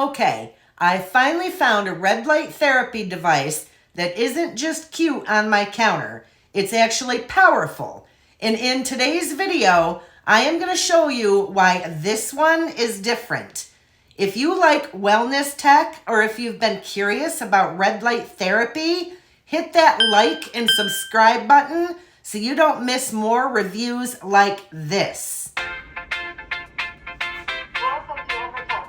Okay, I finally found a red light therapy device that isn't just cute on my counter. It's actually powerful. And in today's video, I am going to show you why this one is different. If you like wellness tech, or if you've been curious about red light therapy, hit that like and subscribe button so you don't miss more reviews like this. Welcome to Ember Touch.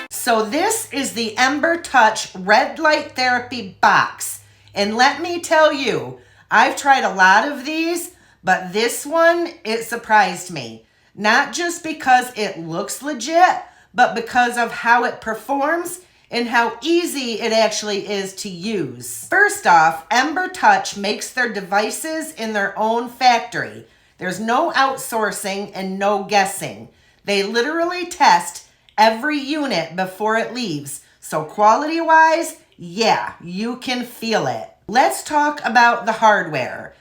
So this is the EmberTouch Red Light Therapy box. And let me tell you, I've tried a lot of these, but this one, it surprised me. Not just because it looks legit, but because of how it performs and how easy it actually is to use. First off, EmberTouch makes their devices in their own factory. There's no outsourcing and no guessing. They literally test every unit before it leaves. So quality-wise, yeah, you can feel it. Let's talk about the hardware.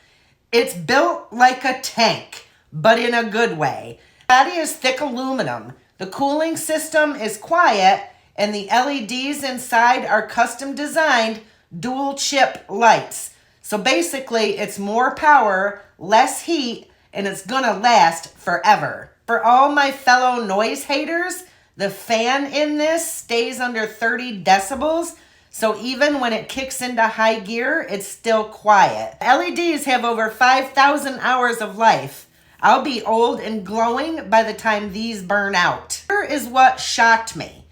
It's built like a tank, but in a good way. The body is thick aluminum. The cooling system is quiet, and the LEDs inside are custom designed dual chip lights. So basically, it's more power, less heat, and it's gonna last forever. For all my fellow noise haters, the fan in this stays under 30 decibels, so even when it kicks into high gear, it's still quiet. LEDs have over 5,000 hours of life. I'll be old and glowing by the time these burn out. Here is what shocked me.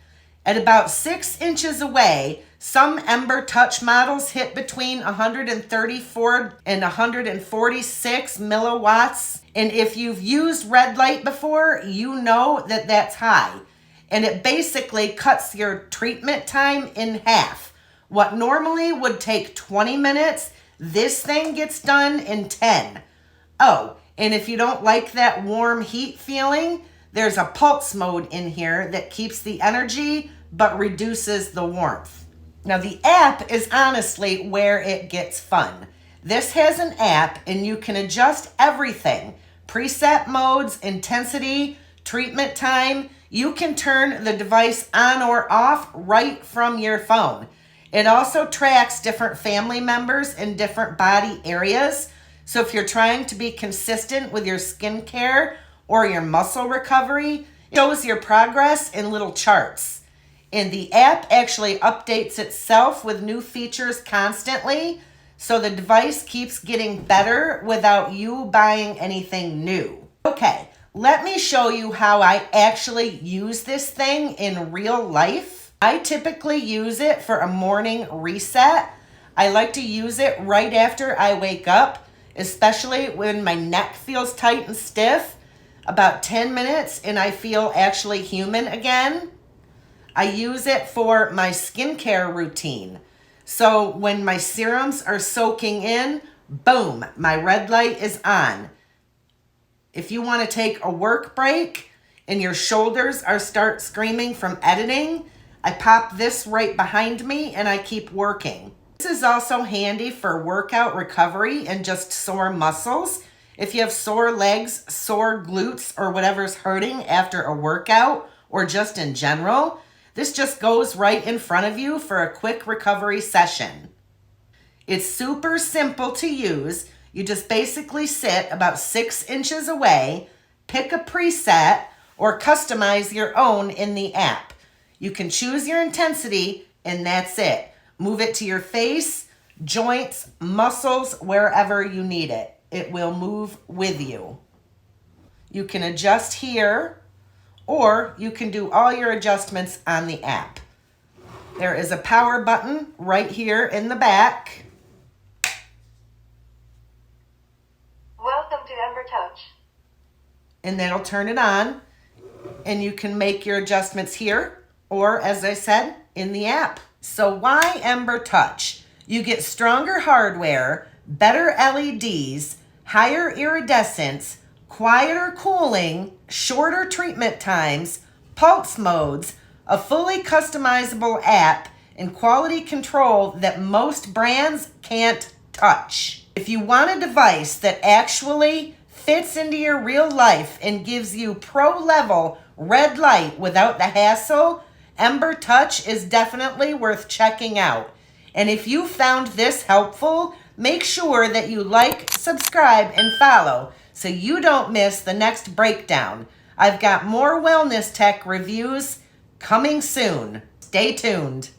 At about 6 inches away, some EmberTouch models hit between 134 and 146 milliwatts. And if you've used red light before, you know that that's high. And it basically cuts your treatment time in half. What normally would take 20 minutes, this thing gets done in 10. Oh, and if you don't like that warm heat feeling, there's a pulse mode in here that keeps the energy but reduces the warmth. Now the app is honestly where it gets fun. This has an app and you can adjust everything. Preset modes, intensity, treatment time. You can turn the device on or off right from your phone. It also tracks different family members in different body areas. So if you're trying to be consistent with your skincare or your muscle recovery, it shows your progress in little charts. And the app actually updates itself with new features constantly, so the device keeps getting better without you buying anything new. Okay. Let me show you how I actually use this thing in real life. I typically use it for a morning reset. I like to use it right after I wake up, especially when my neck feels tight and stiff. About 10 minutes and I feel actually human again. I use it for my skincare routine. So when my serums are soaking in, boom, my red light is on. If you want to take a work break and your shoulders start screaming from editing, I pop this right behind me and I keep working. This is also handy for workout recovery and just sore muscles. If you have sore legs, sore glutes, or whatever's hurting after a workout or just in general, this just goes right in front of you for a quick recovery session. It's super simple to use. You just basically sit about 6 inches away, pick a preset, or customize your own in the app. You can choose your intensity, and that's it. Move it to your face, joints, muscles, wherever you need it. It will move with you. You can adjust here, or you can do all your adjustments on the app. There is a power button right here in the back. Welcome to EmberTouch. And that'll turn it on. And you can make your adjustments here or, as I said, in the app. So why EmberTouch? You get stronger hardware, better LEDs, higher iridescence, quieter cooling, shorter treatment times, pulse modes, a fully customizable app, and quality control that most brands can't touch. If you want a device that actually fits into your real life and gives you pro-level red light without the hassle, EmberTouch is definitely worth checking out. And if you found this helpful, make sure that you like, subscribe, and follow so you don't miss the next breakdown. I've got more wellness tech reviews coming soon. Stay tuned.